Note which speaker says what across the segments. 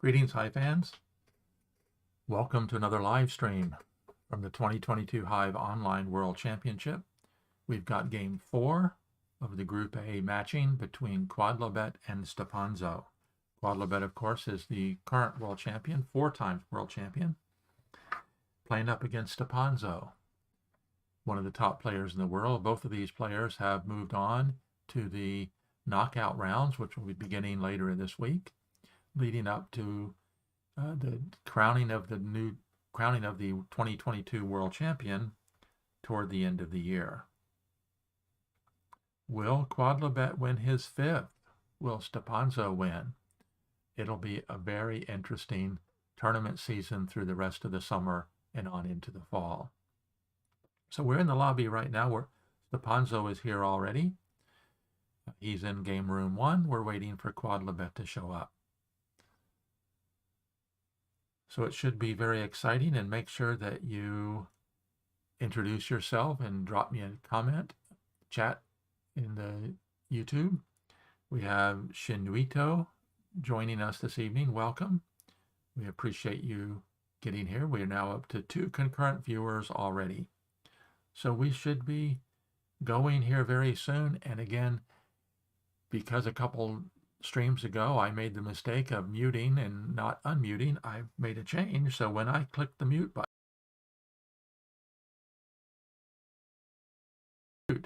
Speaker 1: Greetings, Hive fans. Welcome to another live stream from the 2022 Hive Online World Championship. We've got Game 4 of the Group A matching between Quodlibet and Stepanzo. Quodlibet, of course, is the current world champion, 4-time world champion, playing up against Stepanzo, one of the top players in the world. Both of these players have moved on to the knockout rounds, which will be beginning later this week, leading up to the crowning of the 2022 world champion toward the end of the year. Will Quodlibet win his 5th? Will Stepanzo win? It'll be a very interesting tournament season through the rest of the summer and on into the fall. So we're in the lobby right now where Stepanzo is here already. He's in game room 1. We're waiting for Quodlibet to show up. So it should be very exciting, and make sure that you introduce yourself and drop me a comment, chat in the YouTube. We have Shinuito joining us this evening. Welcome. We appreciate you getting here. We are now up to 2 concurrent viewers already. So we should be going here very soon. And again, because a couple streams ago I made the mistake of muting and not unmuting, I made a change. So when I click the mute button, the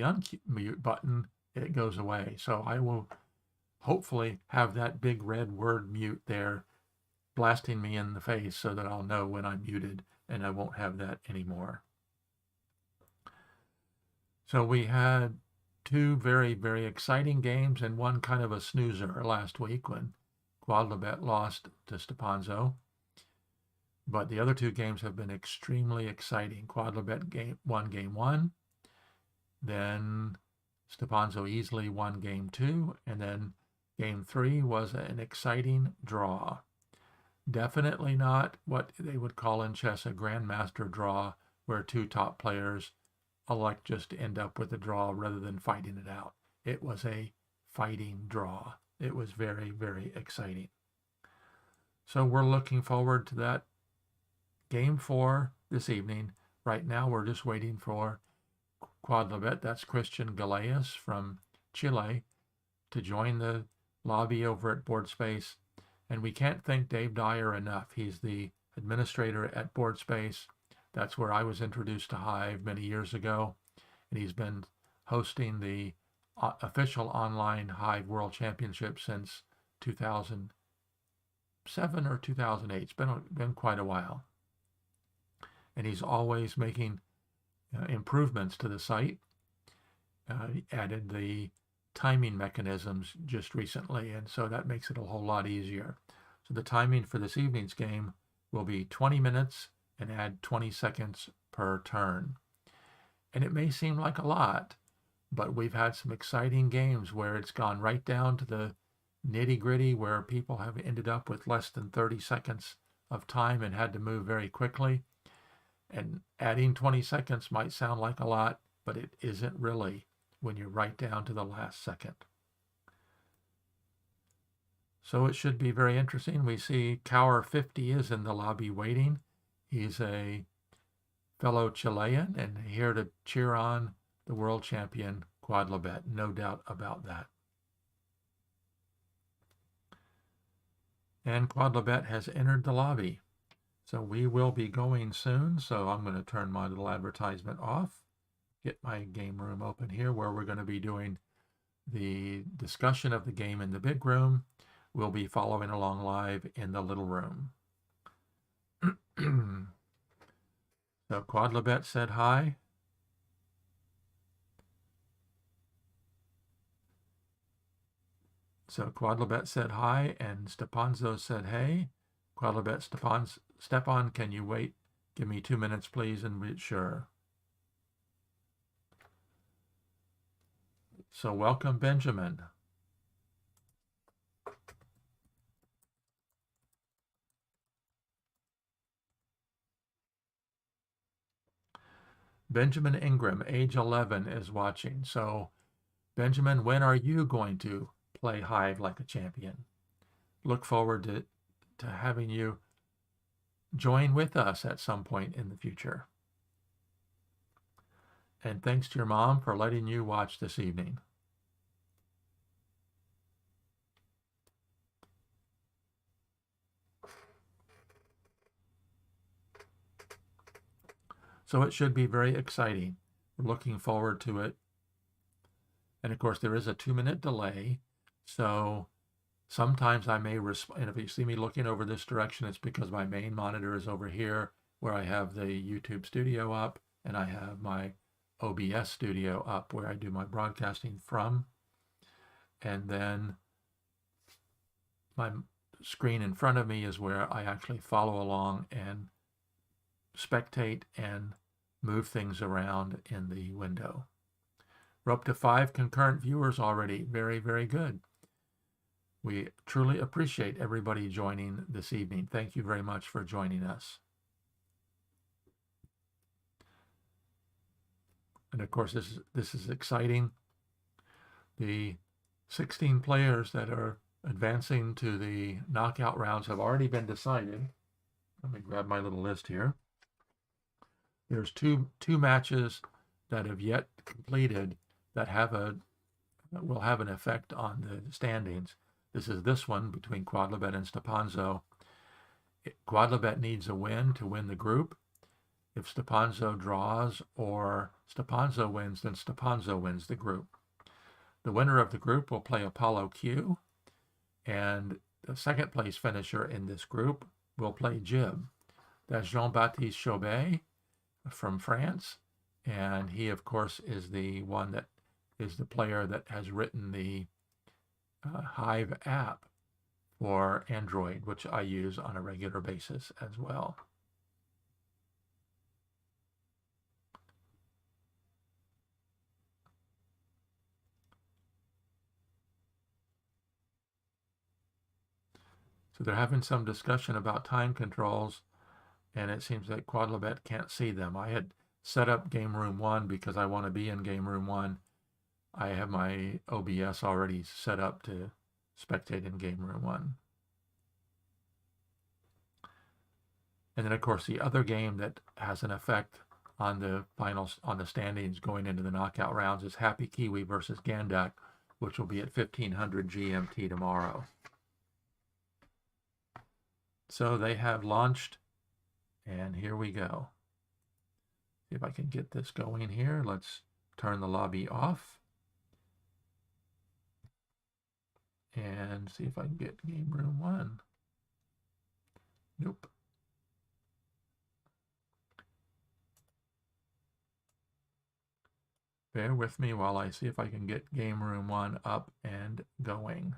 Speaker 1: unmute button, it goes away. So I will hopefully have that big red word mute there blasting me in the face so that I'll know when I'm muted, and I won't have that anymore. So we had 2 very, very exciting games and one kind of a snoozer last week when Quodlibet lost to Stepanzo. But the other 2 games have been extremely exciting. Quodlibet won game 1. Then Stepanzo easily won game 2. And then game 3 was an exciting draw. Definitely not what they would call in chess a grandmaster draw, where 2 top players elect just to end up with a draw rather than fighting it out. It was a fighting draw. It was very, very exciting. So we're looking forward to that game 4 this evening. Right now we're just waiting for Quodlibet, that's Christian Galeas from Chile, to join the lobby over at BoardSpace. And we can't thank Dave Dyer enough. He's the administrator at BoardSpace. That's where I was introduced to Hive many years ago, and he's been hosting the official online Hive World Championship since 2007 or 2008. It's been quite a while. And he's always making improvements to the site. He added the timing mechanisms just recently, and so that makes it a whole lot easier. So the timing for this evening's game will be 20 minutes and add 20 seconds per turn. And it may seem like a lot, but we've had some exciting games where it's gone right down to the nitty-gritty, where people have ended up with less than 30 seconds of time and had to move very quickly. And adding 20 seconds might sound like a lot, but it isn't really when you're right down to the last second. So it should be very interesting. We see Cower 50 is in the lobby waiting. He's a fellow Chilean and here to cheer on the world champion Quodlibet, no doubt about that. And Quodlibet has entered the lobby. So we will be going soon. So I'm going to turn my little advertisement off, get my game room open here where we're going to be doing the discussion of the game in the big room. We'll be following along live in the little room. So Quodlibet said hi. So Quodlibet said hi, and Stepanzo said hey. Quodlibet, Stepan, can you wait? Give me 2 minutes, please, and we're sure. So welcome, Benjamin. Benjamin Ingram, age 11, is watching. So, Benjamin, when are you going to play Hive like a champion. Look forward to having you join with us at some point in the future. And thanks to your mom for letting you watch this evening. So it should be very exciting. We're looking forward to it. And of course, there is a 2-minute delay. So sometimes I may respond. And if you see me looking over this direction, it's because my main monitor is over here where I have the YouTube studio up and I have my OBS studio up where I do my broadcasting from. And then my screen in front of me is where I actually follow along and spectate and move things around in the window. We're up to 5 concurrent viewers already. Very, very good. We truly appreciate everybody joining this evening. Thank you very much for joining us. And of course, this is exciting. The 16 players that are advancing to the knockout rounds have already been decided. Let me grab my little list here. There's two matches that have yet completed that will have an effect on the standings. This is this one between Quodlibet and stepanzo. Quodlibet needs a win to win the group. If stepanzo draws or stepanzo wins, then stepanzo wins the group. The winner of the group will play Apollo Q, and the second place finisher in this group will play Jib. That's Jean-Baptiste Chaubet from France, and he, of course, is the one that is the player that has written the Hive app for Android, which I use on a regular basis as well. So they're having some discussion about time controls, and it seems that Quodlibet can't see them. I had set up Game Room 1 because I want to be in Game Room 1. I have my OBS already set up to spectate in Game Room 1. And then, of course, the other game that has an effect on the finals, on the standings going into the knockout rounds, is Happy Kiwi versus Gandak, which will be at 1500 GMT tomorrow. So they have launched, and here we go. See if I can get this going here. Let's turn the lobby off. And see if I can get Game Room 1. Nope. Bear with me while I see if I can get Game Room 1 up and going.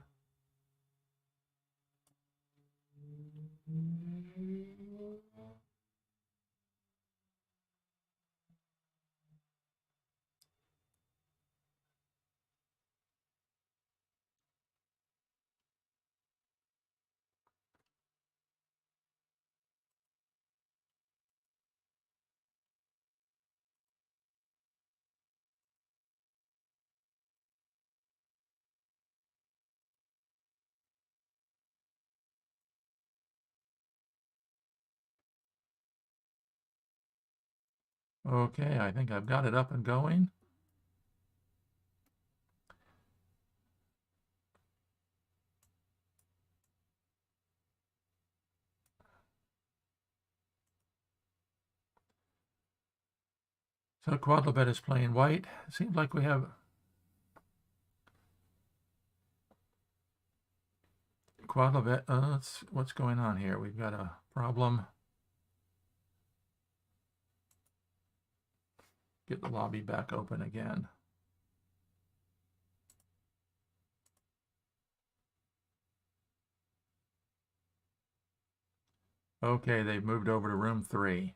Speaker 1: Okay, I think I've got it up and going. So Quodlibet is playing white. It seems like we have Quodlibet. What's going on here? We've got a problem. Get the lobby back open again. Okay, they've moved over to room 3.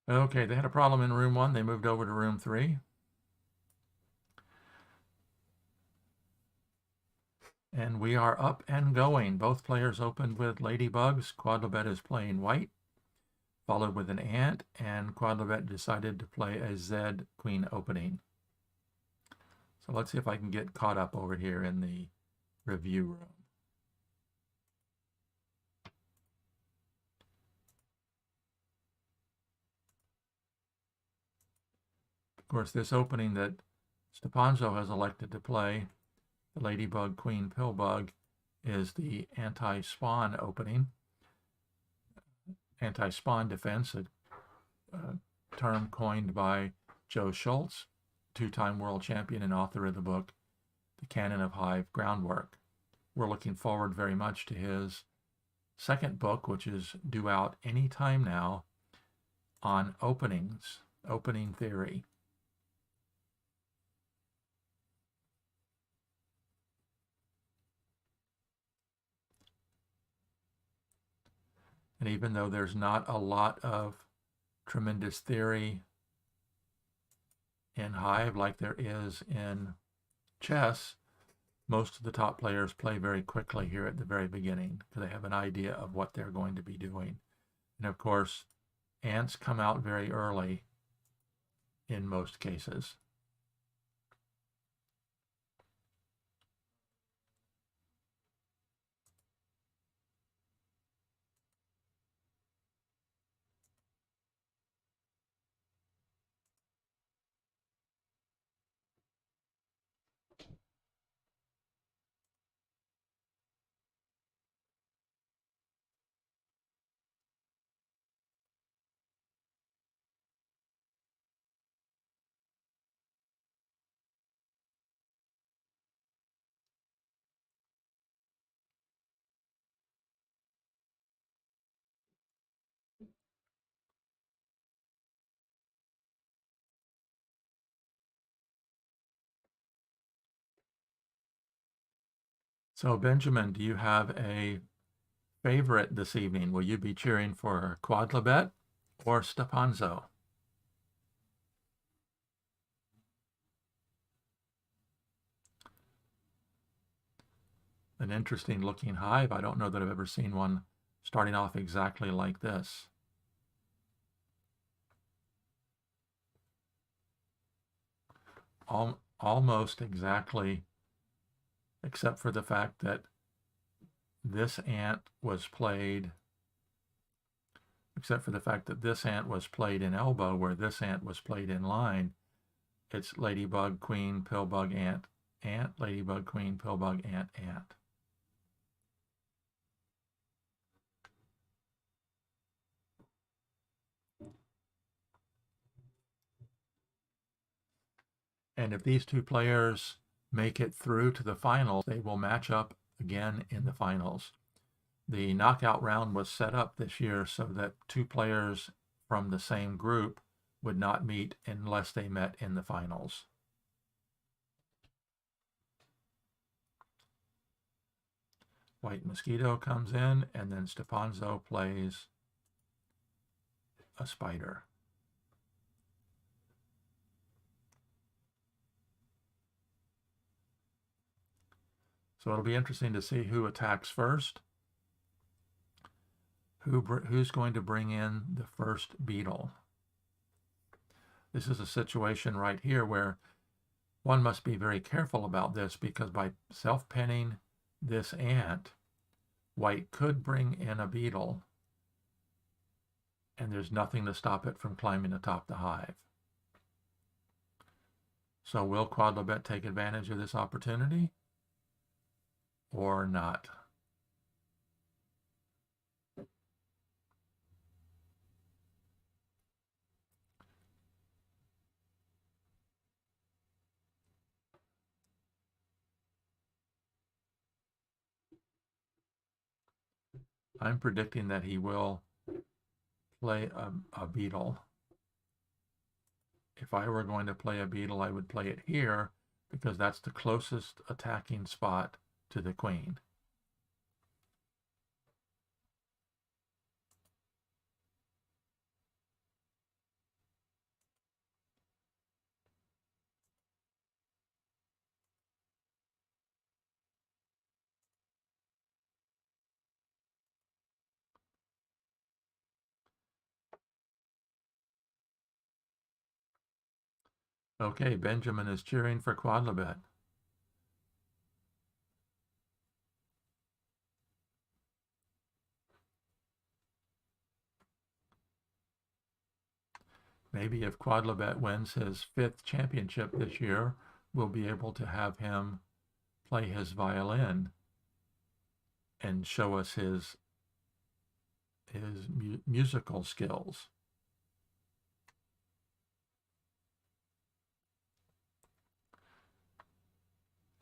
Speaker 1: Okay, they had a problem in room 1. They moved over to room 3. And we are up and going. Both players opened with ladybugs. Quodlibet is playing white, followed with an ant, and Quodlibet decided to play a Z queen opening. So let's see if I can get caught up over here in the review room. Of course, this opening that Stepanzo has elected to play, the ladybug, queen, pillbug, is the anti-spawn opening. Anti-spawn defense, a term coined by Joe Schultz, two-time world champion and author of the book, The Canon of Hive Groundwork. We're looking forward very much to his second book, which is due out any time now, on openings, opening theory. And even though there's not a lot of tremendous theory in Hive like there is in chess, most of the top players play very quickly here at the very beginning because they have an idea of what they're going to be doing. And of course, ants come out very early in most cases. So Benjamin, do you have a favorite this evening? Will you be cheering for Quodlibet or Stepanzo? An interesting looking hive. I don't know that I've ever seen one starting off exactly like this. Almost exactly, except for the fact that this ant was played, in elbow, where this ant was played in line. It's ladybug, queen, pillbug, ant, ant, ladybug, queen, pillbug, ant, ant. And if these two players make it through to the finals, they will match up again in the finals. The knockout round was set up this year so that two players from the same group would not meet unless they met in the finals. White Mosquito comes in, and then Stepanzo plays a spider. So it'll be interesting to see who attacks first. Who's going to bring in the first beetle? This is a situation right here where one must be very careful about this, because by self-pinning this ant, white could bring in a beetle, and there's nothing to stop it from climbing atop the hive. So will Quodlibet take advantage of this opportunity or not? I'm predicting that he will play a beetle. If I were going to play a beetle, I would play it here because that's the closest attacking spot to the queen. Okay, Benjamin is cheering for Quodlibet. Maybe if Quodlibet wins his 5th championship this year, we'll be able to have him play his violin and show us his musical skills.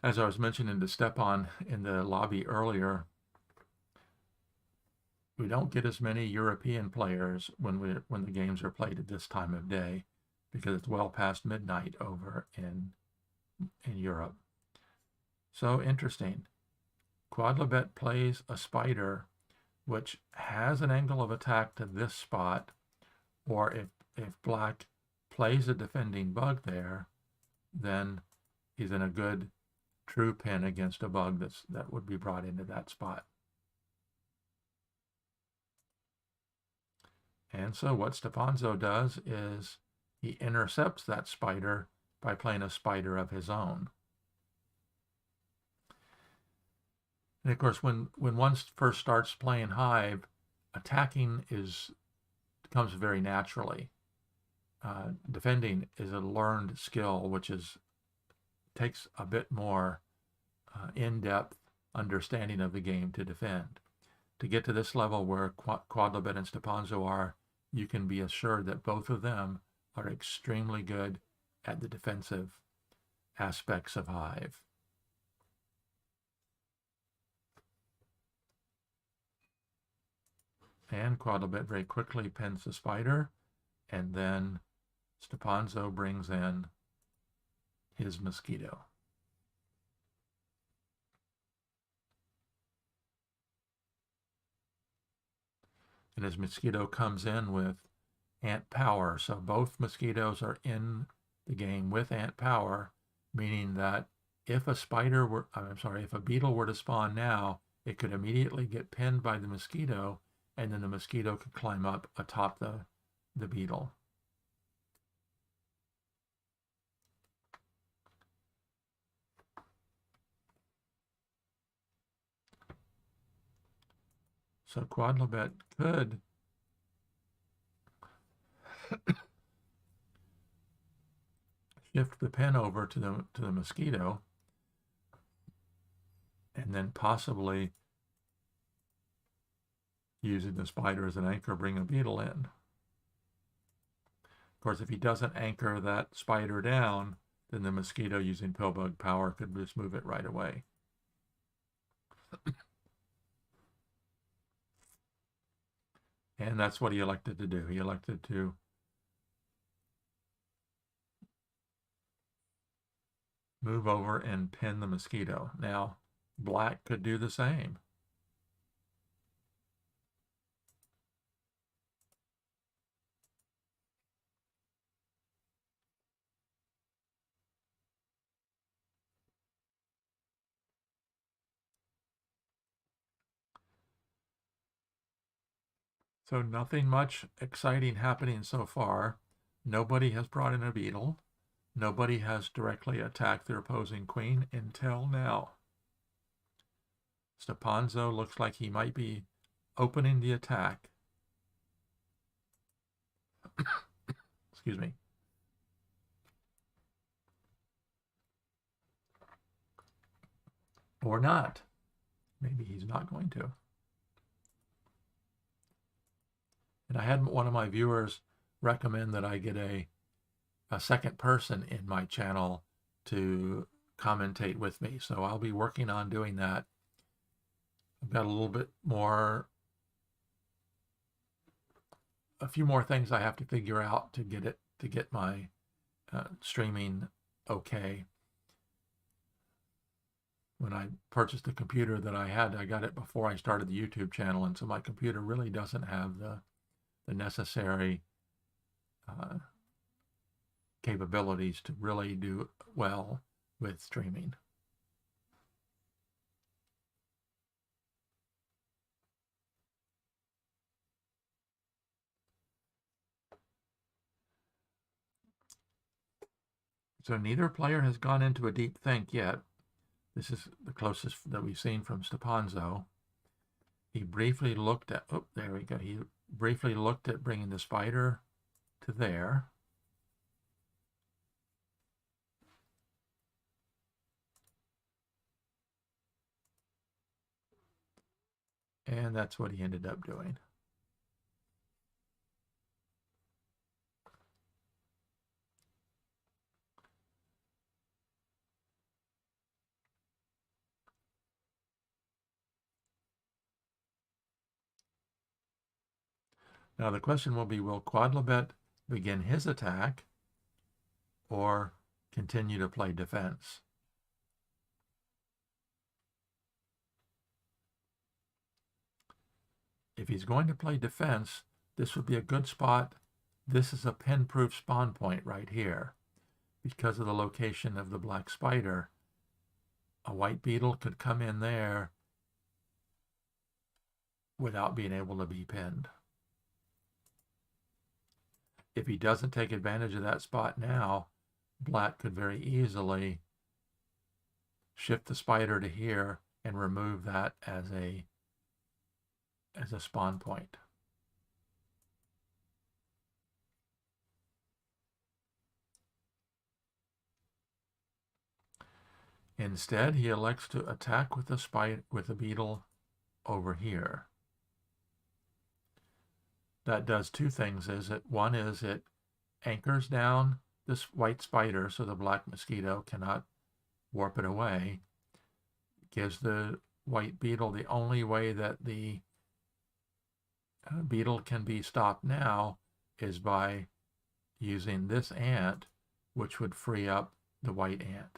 Speaker 1: As I was mentioning to Stepan in the lobby earlier, we don't get as many European players when the games are played at this time of day, because it's well past midnight over in Europe. So interesting. Quodlibet plays a spider which has an angle of attack to this spot, or if black plays a defending bug there, then he's in a good true pin against a bug that would be brought into that spot. And so what stepanzo does is he intercepts that spider by playing a spider of his own. And of course, when one first starts playing Hive, attacking comes very naturally. Defending is a learned skill, which takes a bit more in-depth understanding of the game to defend. To get to this level where Quodlibet and stepanzo are, you can be assured that both of them are extremely good at the defensive aspects of Hive. And Quodlibet very quickly pins the spider, and then stepanzo brings in his mosquito. And his mosquito comes in with ant power. So both mosquitoes are in the game with ant power, meaning that if a beetle were to spawn now, it could immediately get pinned by the mosquito, and then the mosquito could climb up atop the beetle. So Quodlibet could shift the pin over to the mosquito, and then possibly using the spider as an anchor, bring a beetle in. Of course, if he doesn't anchor that spider down, then the mosquito, using pillbug power, could just move it right away. And that's what he elected to do. He elected to move over and pin the mosquito. Now, black could do the same. So nothing much exciting happening so far. Nobody has brought in a beetle. Nobody has directly attacked their opposing queen until now. stepanzo looks like he might be opening the attack. Excuse me. Or not. Maybe he's not going to. And I had one of my viewers recommend that I get a second person in my channel to commentate with me. So I'll be working on doing that. I've got a few more things I have to figure out to get my streaming okay. When I purchased the computer that I had, I got it before I started the YouTube channel, and so my computer really doesn't have the necessary capabilities to really do well with streaming. So neither player has gone into a deep think yet. This is the closest that we've seen from stepanzo. He briefly looked at, oh, there we go. He briefly looked at bringing the spider to there. And that's what he ended up doing. Now the question will be, will Quodlibet begin his attack or continue to play defense? If he's going to play defense, this would be a good spot. This is a pin-proof spawn point right here. Because of the location of the black spider, a white beetle could come in there without being able to be pinned. If he doesn't take advantage of that spot now, black could very easily shift the spider to here and remove that as a spawn point. Instead, he elects to attack with the beetle over here. That does two things. One is it anchors down this white spider so the black mosquito cannot warp it away. Gives the white beetle the only way that the beetle can be stopped now is by using this ant, which would free up the white ant.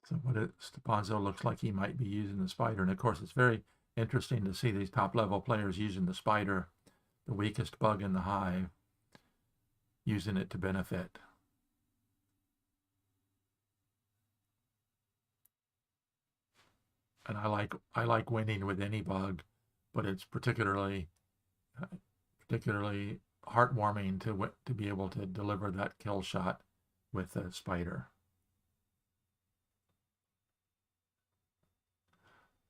Speaker 1: So what stepanzo looks like he might be using the spider. And of course, it's very interesting to see these top-level players using the spider, the weakest bug in the hive, using it to benefit. And I like winning with any bug, but it's particularly heartwarming to be able to deliver that kill shot with the spider.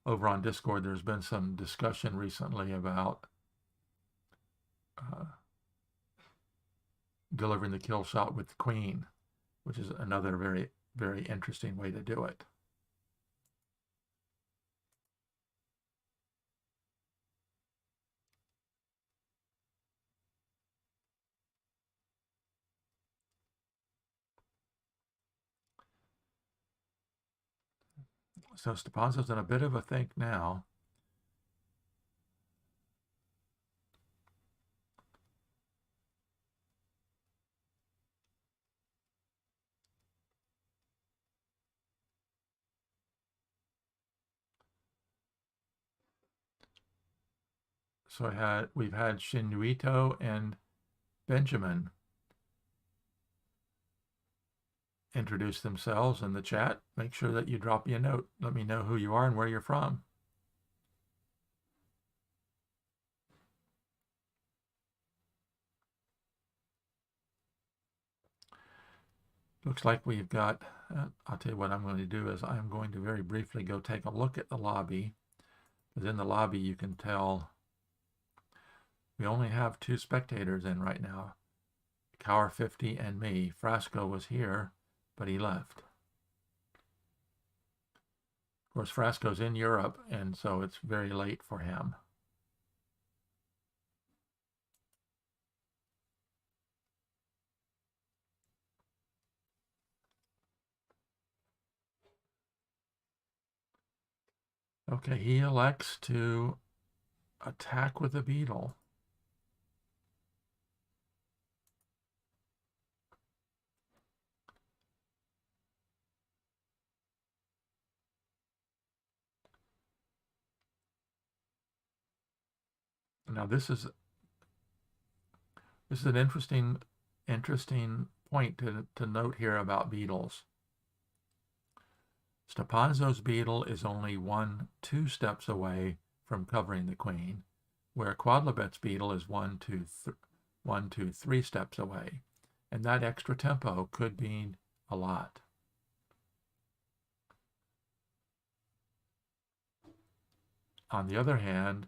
Speaker 1: Over on Discord, there's been some discussion recently about delivering the kill shot with the queen, which is another very, very interesting way to do it. So stepanzo's in a bit of a think now. So we've had Shinuito and Benjamin introduce themselves in the chat. Make sure that you drop me a note. Let me know who you are and where you're from. Looks like we've got, I'll tell you what I'm going to do is I'm going to very briefly go take a look at the lobby. Because in the lobby you can tell we only have 2 spectators in right now. Cower 50 and me. Frasco was here, but he left. Of course, Frasco's in Europe, and so it's very late for him. Okay, he elects to attack with a beetle. Now this is an interesting point to note here about beetles. Stepanzo's beetle is only 1-2 steps away from covering the queen, where Quodlibet's beetle is 1-3 steps away. And that extra tempo could mean a lot. On the other hand,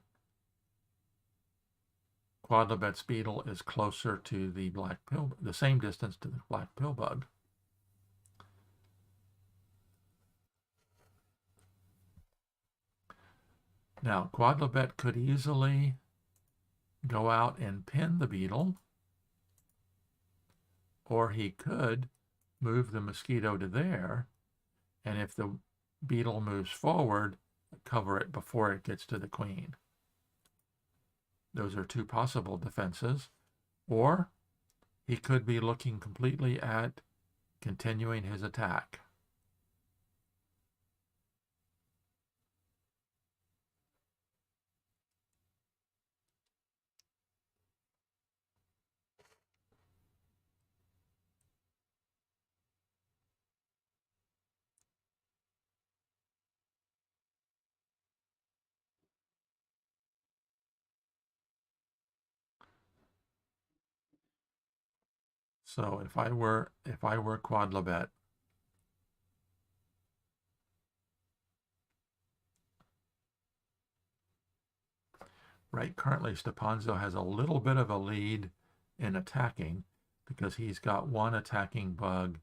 Speaker 1: Quodlibet's beetle is closer to the the same distance to the black pillbug. Now, Quodlibet could easily go out and pin the beetle, or he could move the mosquito to there, and if the beetle moves forward, cover it before it gets to the queen. Those are two possible defenses. Or he could be looking completely at continuing his attack. So if I were Quodlibet, right, currently Stepanzo has a little bit of a lead in attacking because he's got one attacking bug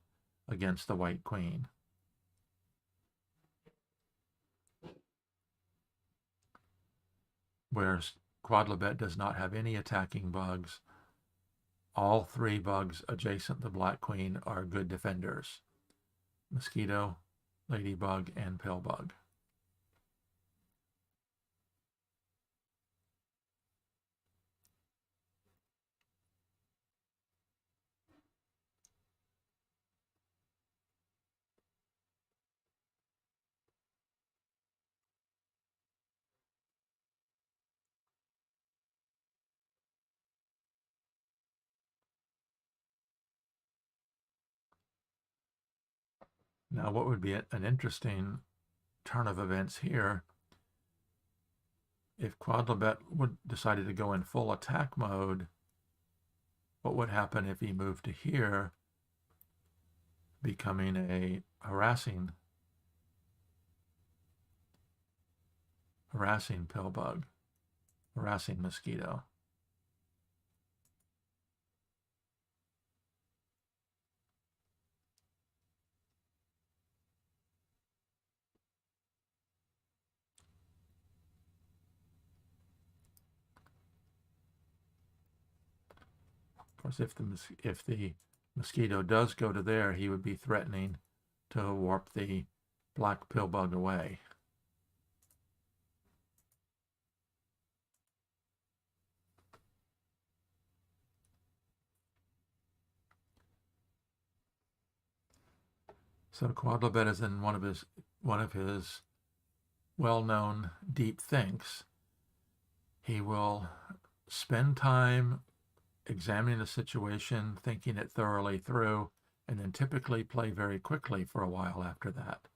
Speaker 1: against the white queen. Whereas Quodlibet does not have any attacking bugs. All 3 bugs adjacent the black queen are good defenders: mosquito, ladybug, and pillbug. Now, what would be an interesting turn of events here, if Quodlibet decided to go in full attack mode, what would happen if he moved to here, becoming a harassing pillbug, harassing mosquito? Of course, if the mosquito does go to there, he would be threatening to warp the black pillbug away. So Quodlibet is in one of his well-known deep thinks. He will spend time examining the situation, thinking it thoroughly through, and then typically play very quickly for a while after that.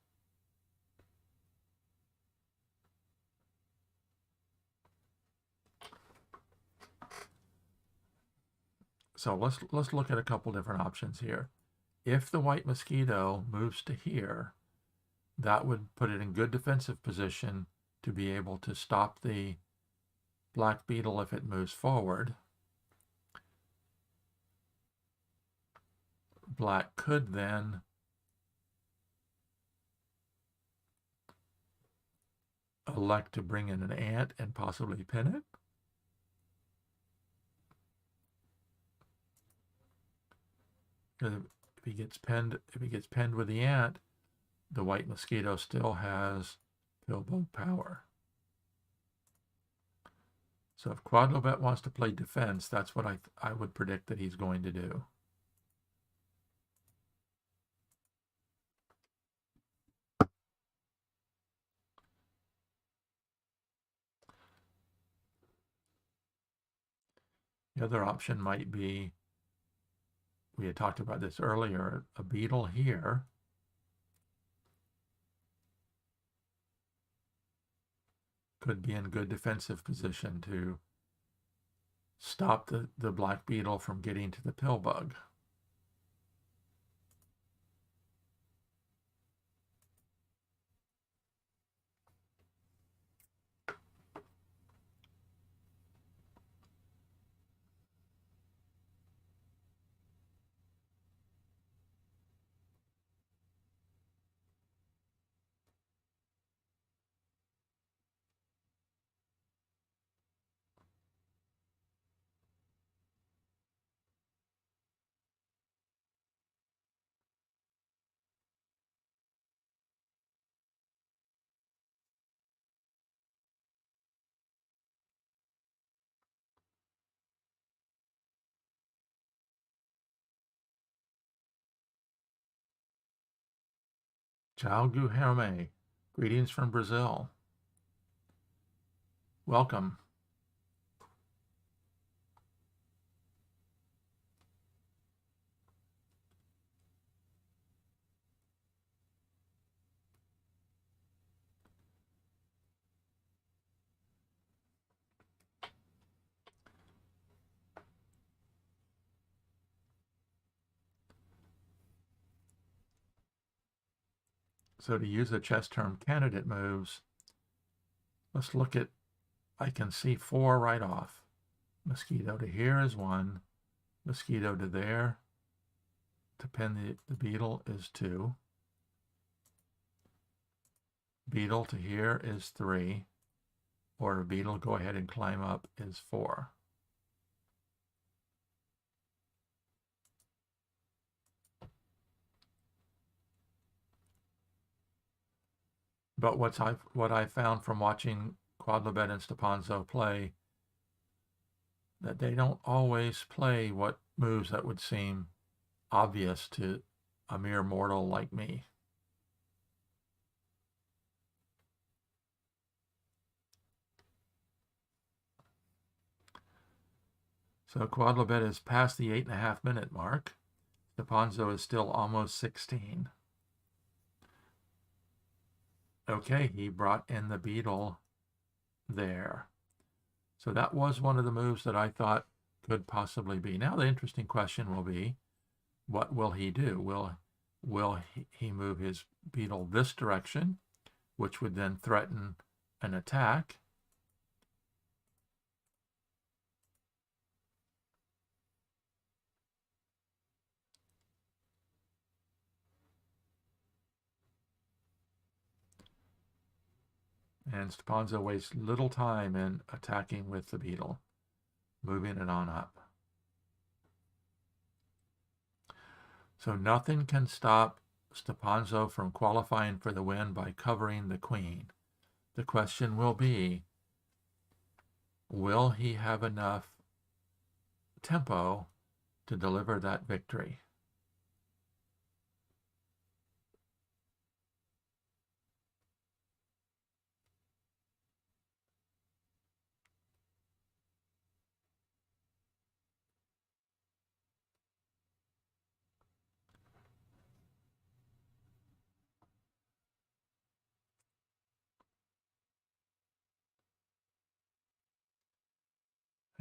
Speaker 1: So let's look at a couple different options here. If the white mosquito moves to here, that would put it in good defensive position to be able to stop the black beetle if it moves forward. Black could then elect to bring in an ant and possibly pin it. If he gets pinned with the ant, the white mosquito still has pillbug power. So if Quodlibet wants to play defense, that's what I would predict that he's going to do. The other option might be, we had talked about this earlier, a beetle here. Could be in good defensive position to stop the black beetle from getting to the pill bug. Tchau Guilherme, greetings from Brazil. Welcome. So to use the chess term candidate moves, let's look at, I can see 4 right off. Mosquito to here is 1. Mosquito to there, to pin the beetle, is 2. Beetle to here is 3. Or a beetle go ahead and climb up is 4. But what I found from watching Quodlibet and Stepanzo play, that they don't always play what moves that would seem obvious to a mere mortal like me. So Quodlibet is past the 8.5-minute mark. Stepanzo is still almost 16. Okay, he brought in the beetle there. So that was one of the moves that I thought could possibly be. Now the interesting question will be, what will he do? Will he move his beetle this direction, which would then threaten an attack? And Stepanzo wastes little time in attacking with the beetle, moving it on up. So nothing can stop Stepanzo from qualifying for the win by covering the queen. The question will be, will he have enough tempo to deliver that victory?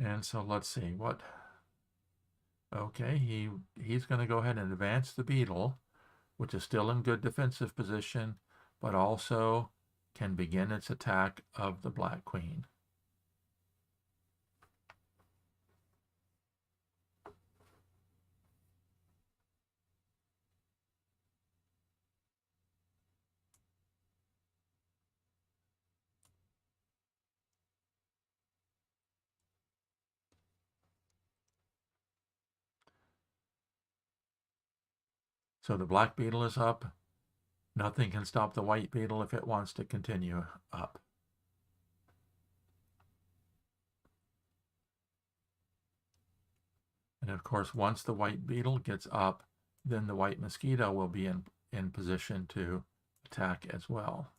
Speaker 1: And so let's see what. Okay, he's going to go ahead and advance the beetle, which is still in good defensive position, but also can begin its attack of the black queen. So the black beetle is up. Nothing can stop the white beetle if it wants to continue up. And of course, once the white beetle gets up, then the white mosquito will be in position to attack as well.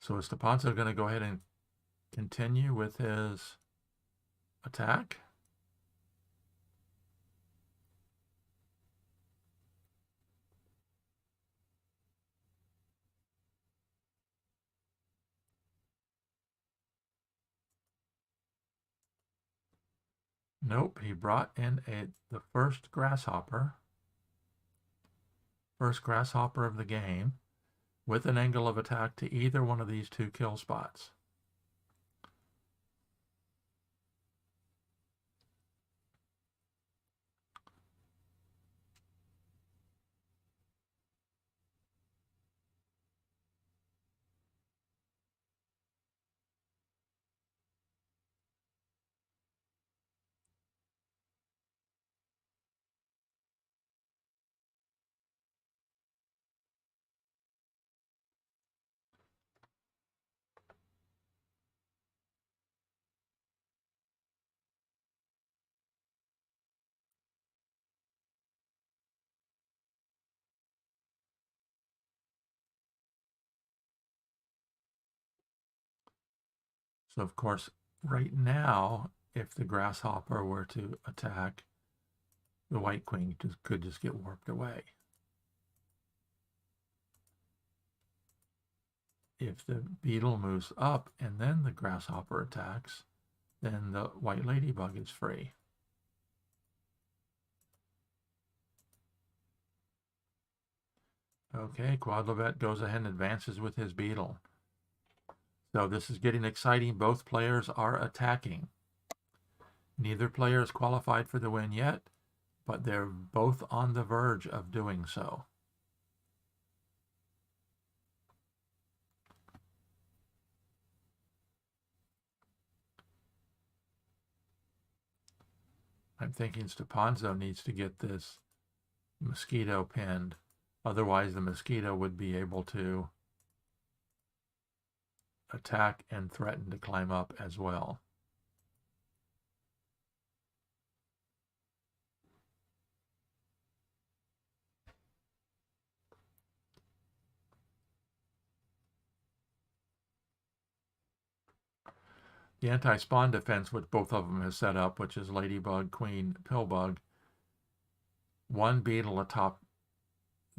Speaker 1: So is stepanzo going to go ahead and continue with his attack? Nope, he brought in the first grasshopper of the game with an angle of attack to either one of these two kill spots. So of course, right now, if the grasshopper were to attack, the white queen could just get warped away. If the beetle moves up and then the grasshopper attacks, then the white ladybug is free. Okay, Quodlibet goes ahead and advances with his beetle. So this is getting exciting. Both players are attacking. Neither player is qualified for the win yet, but they're both on the verge of doing so. I'm thinking stepanzo needs to get this mosquito pinned. Otherwise, the mosquito would be able to attack and threaten to climb up as well. The anti-spawn defense, which both of them have set up, which is ladybug, queen, pillbug, one beetle atop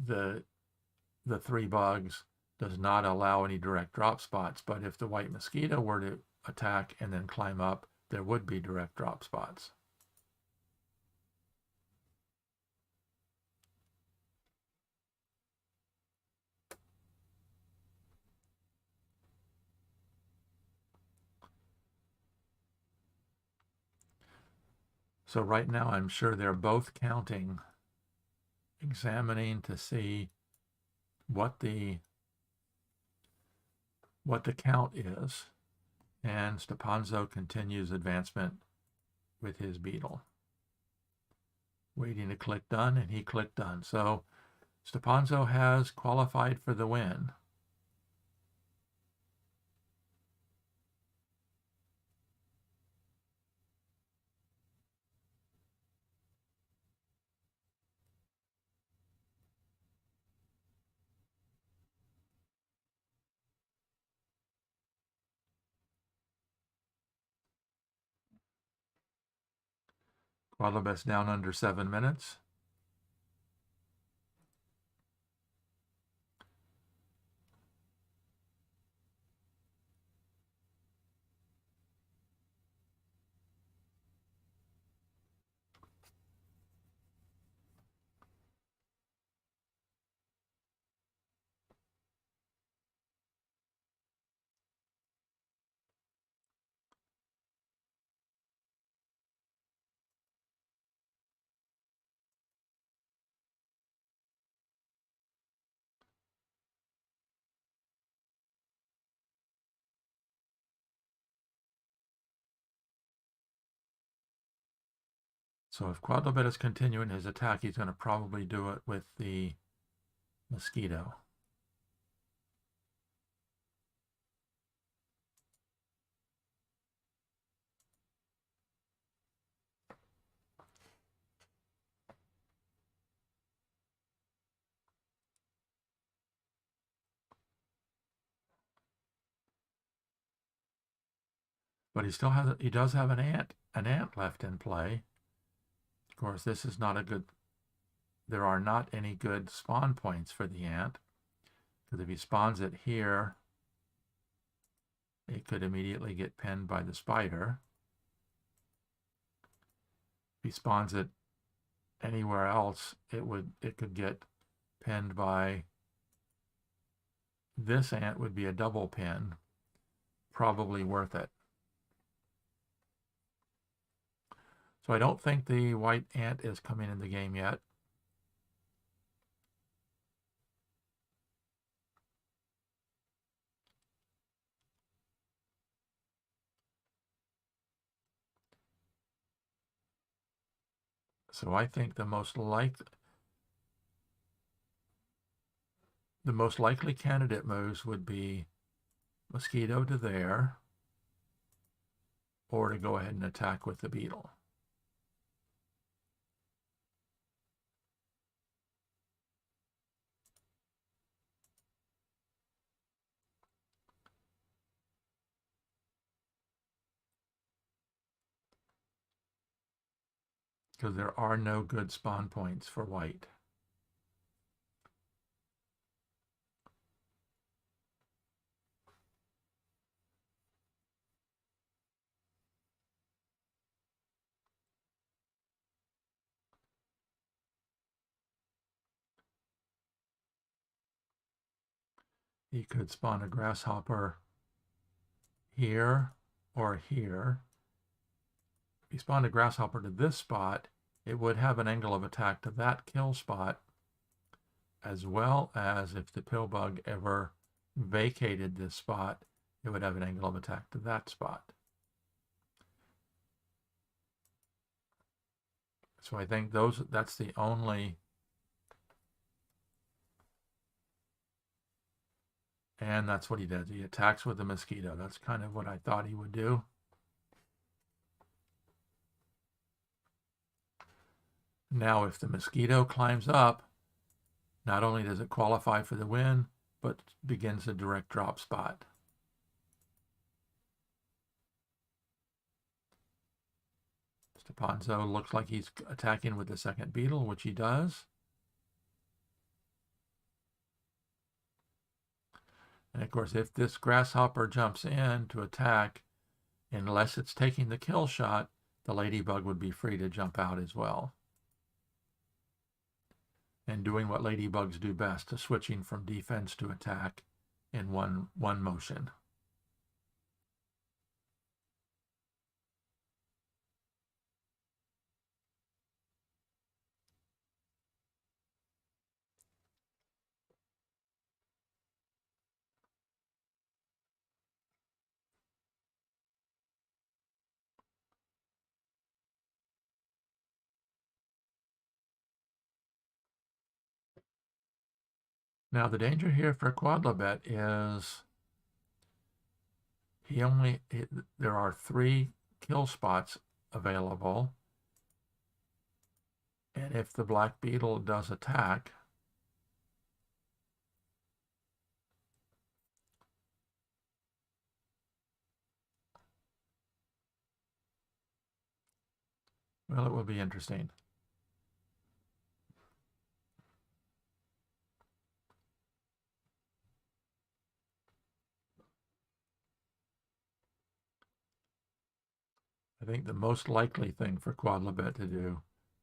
Speaker 1: the three bugs does not allow any direct drop spots. But if the white mosquito were to attack and then climb up, there would be direct drop spots. So right now, I'm sure they're both counting, examining to see what the count is. And stepanzo continues advancement with his beetle. Waiting to click done, and he clicked done. So stepanzo has qualified for the win. Quodlibet's down under 7 minutes. So if Quodlibet is continuing his attack, he's going to probably do it with the mosquito. But he does have an ant left in play. Of course, this is not a good, there are not any good spawn points for the ant, because if he spawns it here, it could immediately get pinned by the spider. If he spawns it anywhere else, it could get pinned by this ant. Would be a double pin, probably worth it. So I don't think the white ant is coming in the game yet. So I think the most likely candidate moves would be mosquito to there, or to go ahead and attack with the beetle. Because there are no good spawn points for white. He could spawn a grasshopper here or here. If he spawned a grasshopper to this spot, it would have an angle of attack to that kill spot, as well as if the pill bug ever vacated this spot, it would have an angle of attack to that spot. So I think that's the only, and that's what he does. He attacks with the mosquito. That's kind of what I thought he would do. Now, if the mosquito climbs up, not only does it qualify for the win, but begins a direct drop spot. Stepanzo looks like he's attacking with the second beetle, which he does. And of course, if this grasshopper jumps in to attack, unless it's taking the kill shot, the ladybug would be free to jump out as well. And doing what ladybugs do best, switching from defense to attack in one motion. Now the danger here for Quodlibet is there are 3 kill spots available, and if the black beetle does attack, well, it will be interesting. I think the most likely thing for Quodlibet to do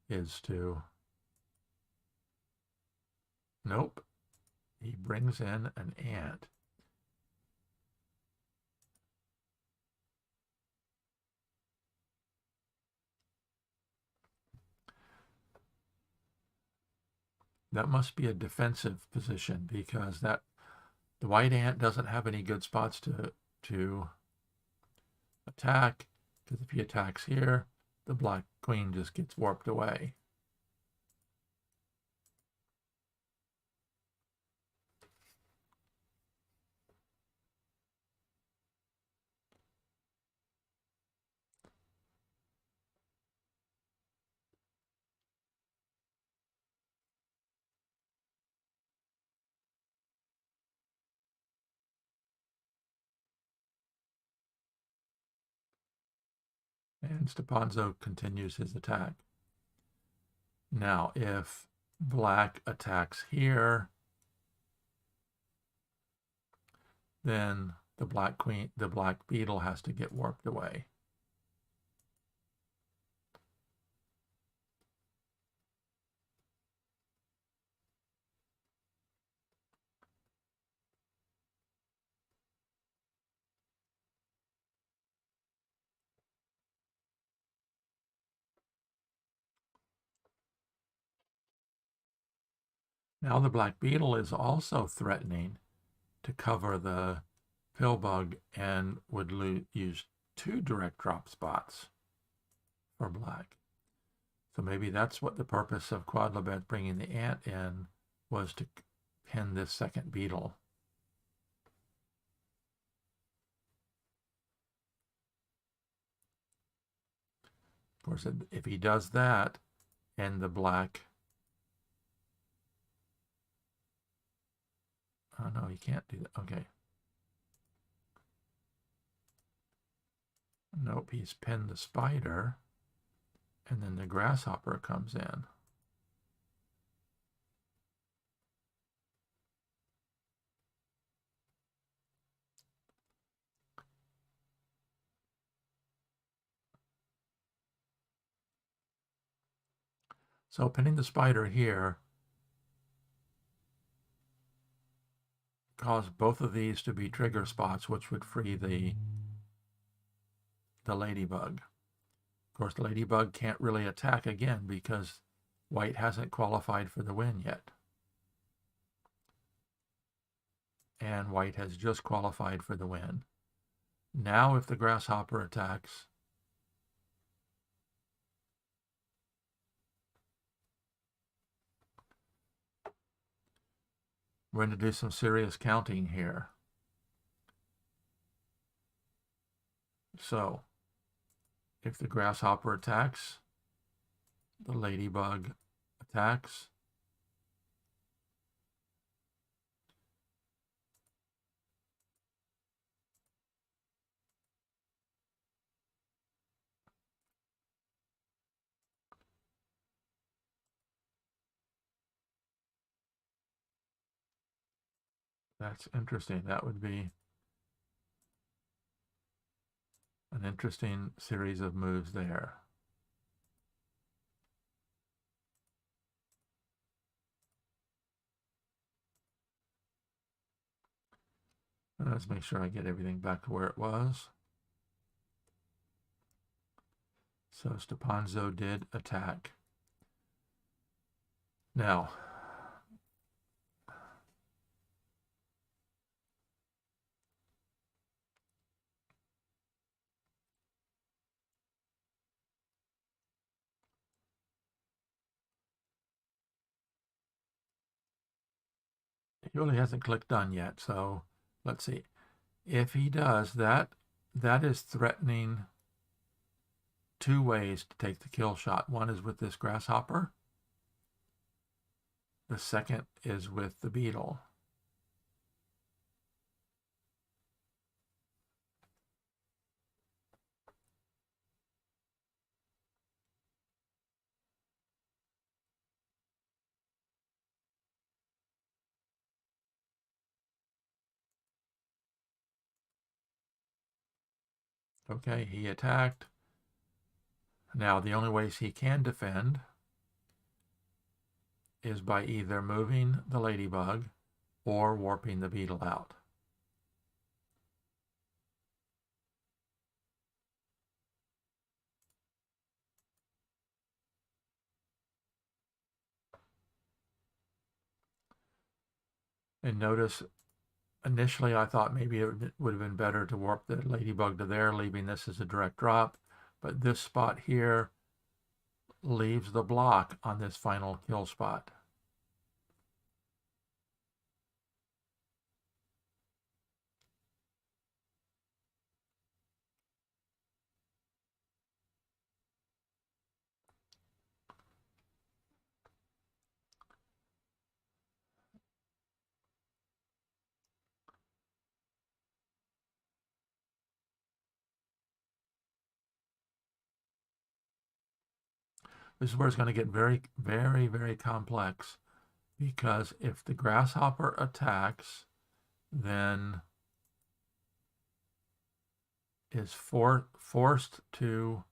Speaker 1: is to, nope, he brings in an ant. That must be a defensive position, because the white ant doesn't have any good spots to attack, because if he attacks here, the black queen just gets warped away. And stepanzo continues his attack. Now, if black attacks here, then the black beetle has to get warped away. Now the black beetle is also threatening to cover the pill bug and would use 2 direct drop spots for black. So maybe that's what the purpose of Quodlibet bringing the ant in was, to pin this second beetle. Of course, if he does that and the black, oh no, he can't do that. Okay. Nope, he's pinned the spider, and then the grasshopper comes in. So pinning the spider here caused both of these to be trigger spots, which would free the ladybug. Of course, the ladybug can't really attack again because white hasn't qualified for the win yet. And white has just qualified for the win. Now if the grasshopper attacks, we're going to do some serious counting here. So if the grasshopper attacks, the ladybug attacks. That's interesting. That would be an interesting series of moves there. Let's make sure I get everything back to where it was. So stepanzo did attack. Now, he really hasn't clicked done yet, so let's see. If he does that, that is threatening 2 ways to take the kill shot. One is with this grasshopper. The second is with the beetle. Okay, he attacked. Now, the only ways he can defend is by either moving the ladybug or warping the beetle out. And notice, initially I thought maybe it would have been better to warp the ladybug to there, leaving this as a direct drop. But this spot here leaves the block on this final kill spot. This is where it's going to get very, very, very complex, because if the grasshopper attacks, then is forced to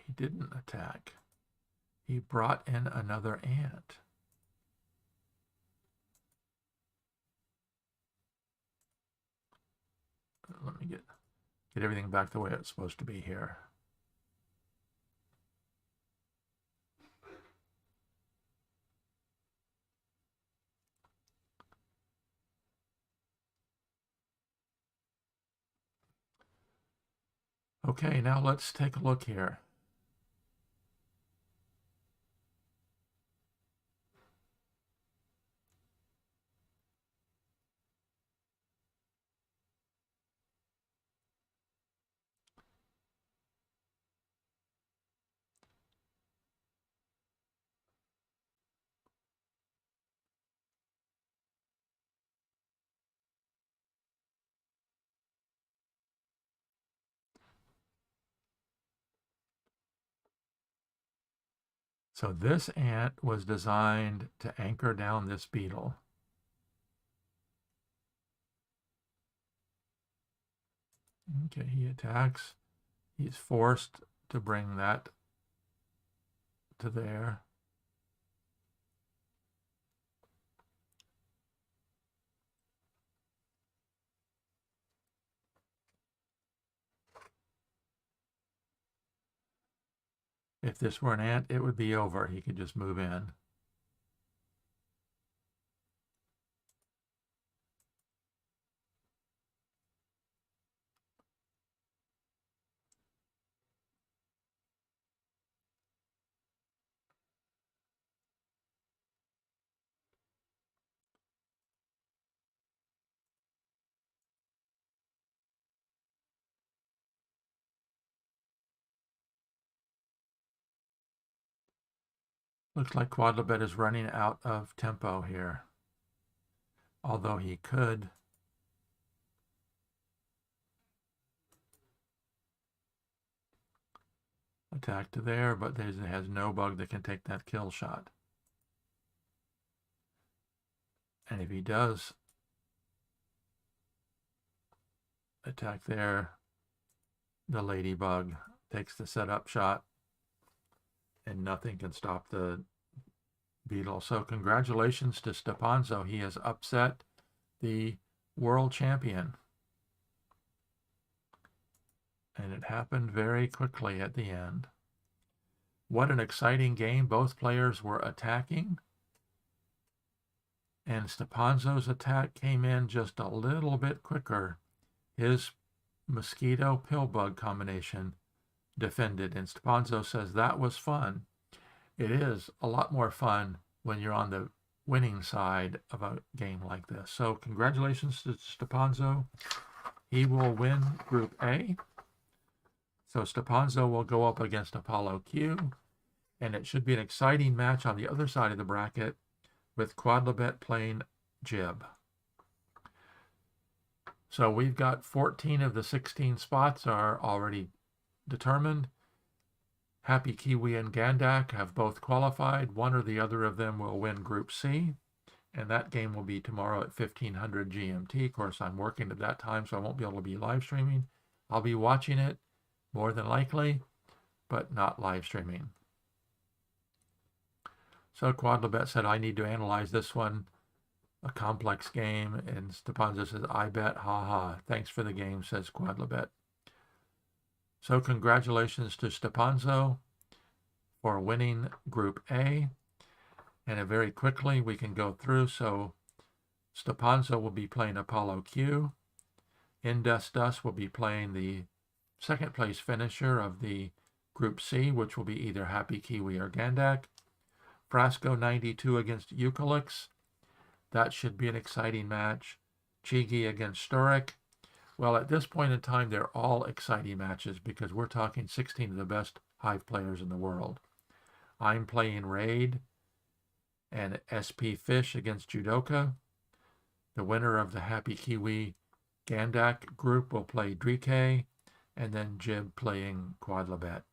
Speaker 1: he didn't attack. He brought in another ant. Let me get everything back the way it's supposed to be here. Okay, now let's take a look here. So this ant was designed to anchor down this beetle. Okay, he attacks. He's forced to bring that to there. If this were an ant, it would be over. He could just move in. Looks like Quodlibet is running out of tempo here. Although he could attack to there, but there has no bug that can take that kill shot. And if he does attack there, the ladybug takes the setup shot, and nothing can stop the beetle. So congratulations to Stepanzo. He has upset the world champion. And it happened very quickly at the end. What an exciting game. Both players were attacking. And Stepanzo's attack came in just a little bit quicker. His mosquito pill bug combination defended. And Stepanzo says that was fun. It is a lot more fun when you're on the winning side of a game like this. So congratulations to Stepanzo. He will win Group A. So Stepanzo will go up against Apollo Q. And it should be an exciting match on the other side of the bracket with Quodlibet playing Jib. So we've got 14 of the 16 spots are already determined. Happy Kiwi and Gandak have both qualified. One or the other of them will win Group C. And that game will be tomorrow at 1500 GMT. Of course, I'm working at that time, so I won't be able to be live streaming. I'll be watching it more than likely, but not live streaming. So Quodlibet said, I need to analyze this one, a complex game. And Stepanzo says, I bet, haha. Thanks for the game, says Quodlibet. So congratulations to Stepanzo for winning Group A. And very quickly we can go through. So Stepanzo will be playing Apollo Q. Indus will be playing the second place finisher of the Group C, which will be either Happy Kiwi or Gandak. Frasco 92 against Eucalyx. That should be an exciting match. Chigi against Sturek. Well, at this point in time, they're all exciting matches because we're talking 16 of the best Hive players in the world. I'm playing Raid and SP Fish against Judoka. The winner of the Happy Kiwi Gandak group will play Drike and then Jib playing Quodlibet.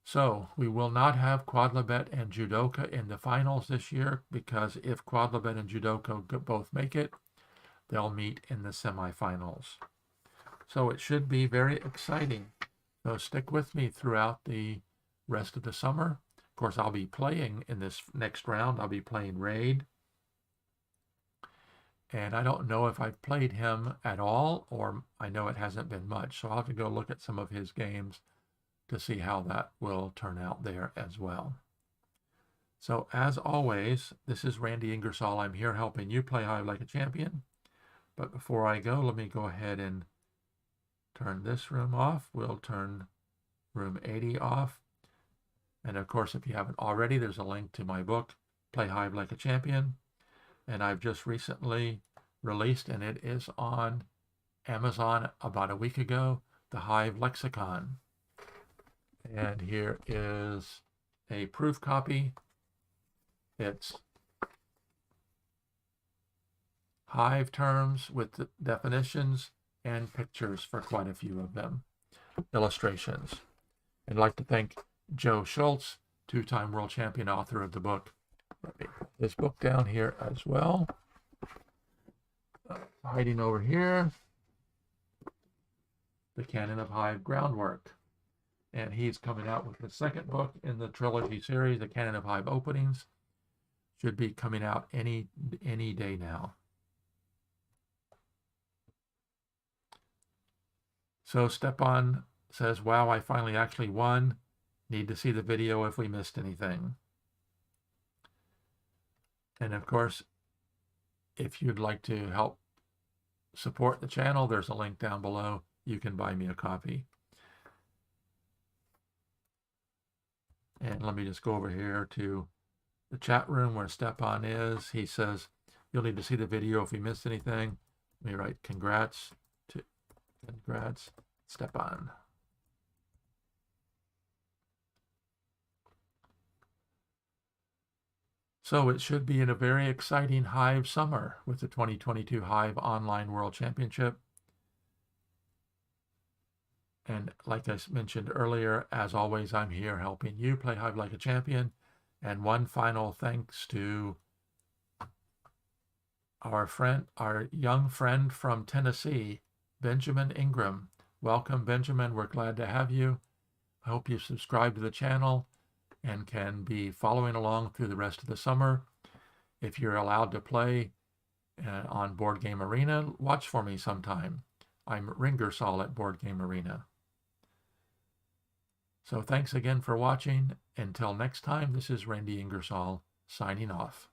Speaker 1: So we will not have Quodlibet and Judoka in the finals this year, because if Quodlibet and Judoka both make it, they'll meet in the semifinals. So it should be very exciting. So stick with me throughout the rest of the summer. Of course, I'll be playing in this next round. I'll be playing Raid. And I don't know if I've played him at all, or I know it hasn't been much. So I'll have to go look at some of his games to see how that will turn out there as well. So as always, this is Randy Ingersoll. I'm here helping you play Hive like a champion. But before I go, let me go ahead and turn this room off. We'll turn room 80 off. And of course, if you haven't already, there's a link to my book, Play Hive Like a Champion. And I've just recently released, and it is on Amazon about a week ago, the Hive Lexicon. And here is a proof copy. It's Hive terms with the definitions and pictures for quite a few of them, illustrations. I'd like to thank Joe Schultz, two-time world champion, author of the book. Let me put this book down here as well. Hiding over here, The Canon of Hive Groundwork. And he's coming out with the second book in the trilogy series, The Canon of Hive Openings. Should be coming out any day now. So Stepan says, wow, I finally actually won. Need to see the video if we missed anything. And of course, if you'd like to help support the channel, there's a link down below. You can buy me a copy. And let me just go over here to the chat room where Stepan is. He says, you'll need to see the video if we missed anything. Let me write congrats, Stepan. So it should be in a very exciting Hive summer with the 2022 Hive Online World Championship. And like I mentioned earlier, as always, I'm here helping you play Hive like a champion. And one final thanks to our young friend from Tennessee, Benjamin Ingram. Welcome, Benjamin. We're glad to have you. I hope you subscribe to the channel and can be following along through the rest of the summer. If you're allowed to play on Board Game Arena, watch for me sometime. I'm Ringersall at Board Game Arena. So thanks again for watching. Until next time, this is Randy Ingersoll signing off.